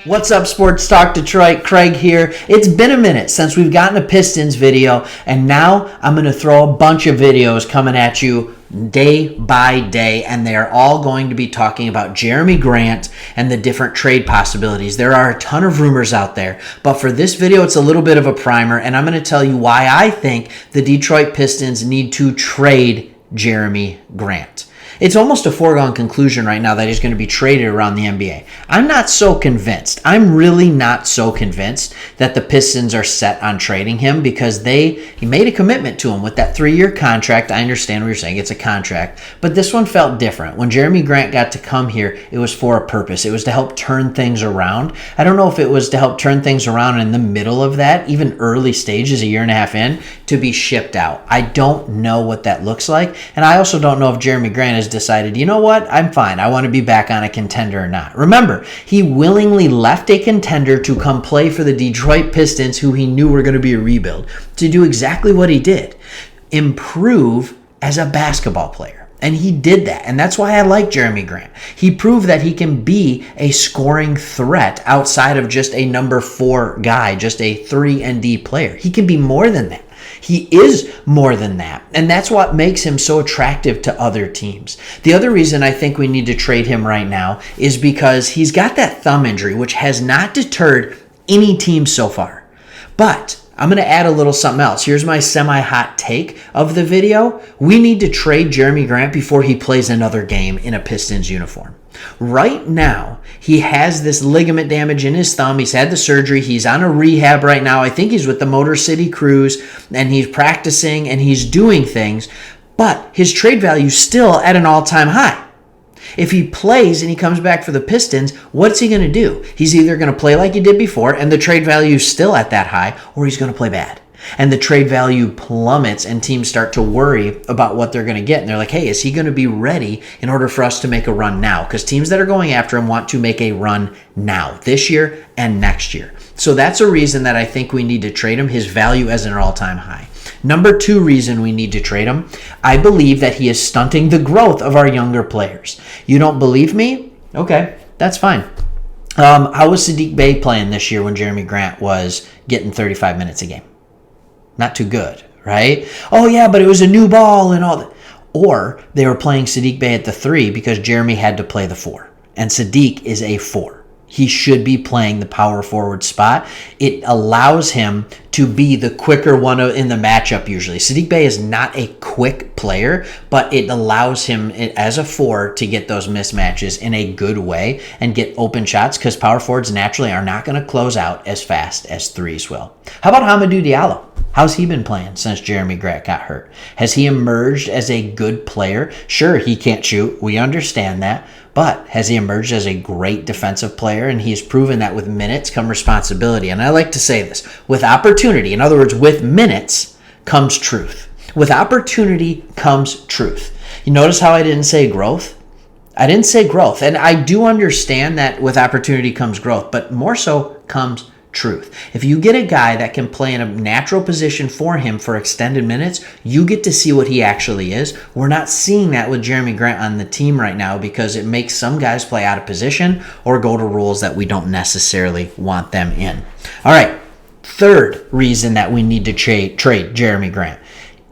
What's up, Sports Talk Detroit? Craig here. It's been a minute since we've gotten a Pistons video, and now I'm going to throw a bunch of videos coming at you day by day, and they are all going to be talking about Jerami Grant and the different trade possibilities. There are a ton of rumors out there, but for this video, it's a little bit of a primer, and I'm going to tell you why I think the Detroit Pistons need to trade Jerami Grant. It's almost a foregone conclusion right now that he's going to be traded around the NBA. I'm not so convinced. I'm really not so convinced that the Pistons are set on trading him because he made a commitment to him with that 3-year contract. I understand what you're saying. It's a contract. But this one felt different. When Jerami Grant got to come here, it was for a purpose. It was to help turn things around. I don't know if it was to help turn things around in the middle of that, even early stages, a year and a half in, to be shipped out. I don't know what that looks like. And I also don't know if Jerami Grant is decided, you know what, I'm fine. I want to be back on a contender or not. Remember, he willingly left a contender to come play for the Detroit Pistons, who he knew were going to be a rebuild, to do exactly what he did, improve as a basketball player. And he did that. And that's why I like Jerami Grant. He proved that he can be a scoring threat outside of just a number 4 guy, just a 3-and-D player. He can be more than that. He is more than that, and that's what makes him so attractive to other teams. The other reason I think we need to trade him right now is because he's got that thumb injury, which has not deterred any team so far. But I'm going to add a little something else. Here's my semi-hot take of the video. We need to trade Jerami Grant before he plays another game in a Pistons uniform. Right now, he has this ligament damage in his thumb. He's had the surgery. He's on a rehab right now. I think he's with the Motor City Cruise, and he's practicing and he's doing things. But his trade value is still at an all-time high. If he plays and he comes back for the Pistons, what's he going to do? He's either going to play like he did before, and the trade value is still at that high, or he's going to play bad. And the trade value plummets and teams start to worry about what they're going to get. And they're like, hey, is he going to be ready in order for us to make a run now? Because teams that are going after him want to make a run now, this year and next year. So that's a reason that I think we need to trade him. His value is an all-time high. Number 2 reason we need to trade him, I believe that he is stunting the growth of our younger players. You don't believe me? Okay, that's fine. How was Saddiq Bey playing this year when Jerami Grant was getting 35 minutes a game? Not too good, right? Oh, yeah, but it was a new ball and all that. Or they were playing Saddiq Bey at the 3 because Jerami had to play the 4. And Saddiq is a 4. He should be playing the power forward spot. It allows him to be the quicker one in the matchup usually. Saddiq Bey is not a quick player, but it allows him as a 4 to get those mismatches in a good way and get open shots because power forwards naturally are not going to close out as fast as 3s will. How about Hamidou Diallo? How's he been playing since Jerami Grant got hurt? Has he emerged as a good player? Sure, he can't shoot. We understand that. But has he emerged as a great defensive player? And he's proven that with minutes come responsibility. And I like to say this, with opportunity, in other words, with minutes comes truth. With opportunity comes truth. You notice how I didn't say growth? I didn't say growth. And I do understand that with opportunity comes growth, but more so comes truth. If you get a guy that can play in a natural position for him for extended minutes, you get to see what he actually is. We're not seeing that with Jerami Grant on the team right now because it makes some guys play out of position or go to rules that we don't necessarily want them in. All right, 3rd reason that we need to trade Jerami Grant.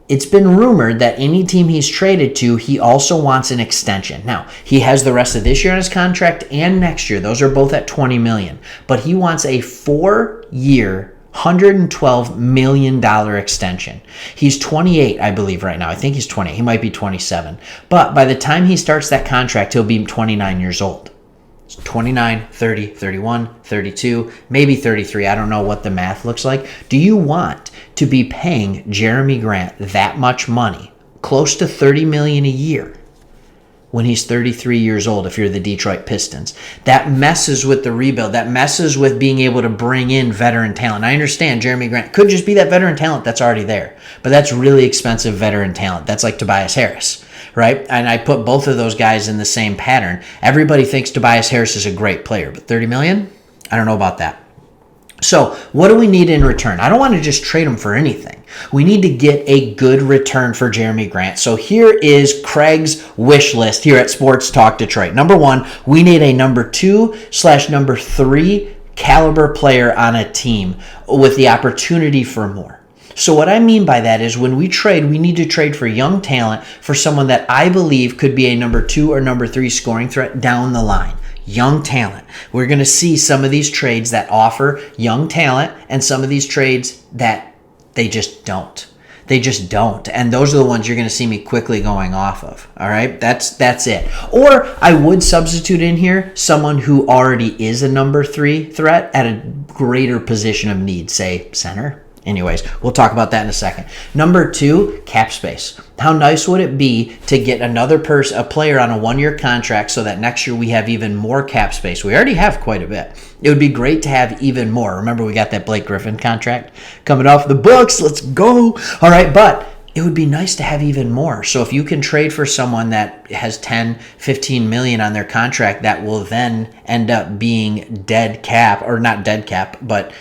It's been rumored that any team he's traded to, he also wants an extension. Now, he has the rest of this year on his contract and next year. Those are both at $20 million. But he wants a 4-year, $112 million extension. He's 28, I believe, right now. I think he's 28. He might be 27. But by the time he starts that contract, he'll be 29 years old. 29, 30, 31, 32, maybe 33. I don't know what the math looks like. Do you want to be paying Jerami Grant that much money, close to $30 million a year, when he's 33 years old if you're the Detroit Pistons? That messes with the rebuild. That messes with being able to bring in veteran talent. I understand Jerami Grant could just be that veteran talent that's already there, but that's really expensive veteran talent. That's like Tobias Harris, right? And I put both of those guys in the same pattern. Everybody thinks Tobias Harris is a great player, but $30 million? I don't know about that. So what do we need in return? I don't want to just trade him for anything. We need to get a good return for Jerami Grant. So here is Craig's wish list here at Sports Talk Detroit. Number 1, we need a number 2/number 3 caliber player on a team with the opportunity for more. So what I mean by that is when we trade, we need to trade for young talent, for someone that I believe could be a number 2 or number 3 scoring threat down the line. Young talent. We're going to see some of these trades that offer young talent and some of these trades that they just don't. They just don't. And those are the ones you're going to see me quickly going off of. All right? That's it. Or I would substitute in here someone who already is a number 3 threat at a greater position of need, say center. Anyways, we'll talk about that in a second. Number 2, cap space. How nice would it be to get another a player on a 1-year contract so that next year we have even more cap space? We already have quite a bit. It would be great to have even more. Remember, we got that Blake Griffin contract coming off the books. Let's go. All right, but it would be nice to have even more. So if you can trade for someone that has 10, 15 million on their contract that will then end up being dead cap, or not dead cap, but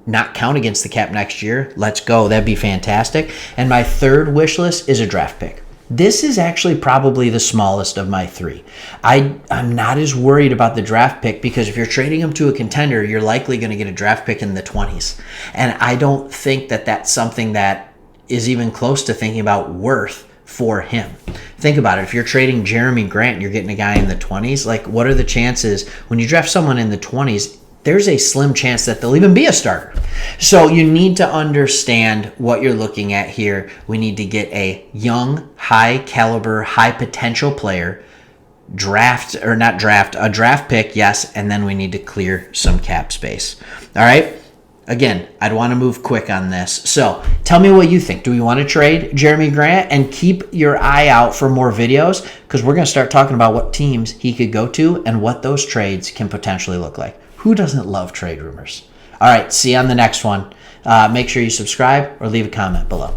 not count against the cap next year, let's go. That'd be fantastic. And my third wish list is a draft pick. This is actually probably the smallest of my 3. I'm not as worried about the draft pick because if you're trading him to a contender, you're likely going to get a draft pick in the 20s. And I don't think that that's something that is even close to thinking about worth for him. Think about it. If you're trading Jerami Grant and you're getting a guy in the 20s, like what are the chances when you draft someone in the 20s? There's a slim chance that they'll even be a starter. So you need to understand what you're looking at here. We need to get a young, high caliber, high potential player, a draft pick, yes, and then we need to clear some cap space. All right? Again, I'd want to move quick on this. So tell me what you think. Do we want to trade Jerami Grant? And keep your eye out for more videos because we're going to start talking about what teams he could go to and what those trades can potentially look like. Who doesn't love trade rumors? All right, see you on the next one. Make sure you subscribe or leave a comment below.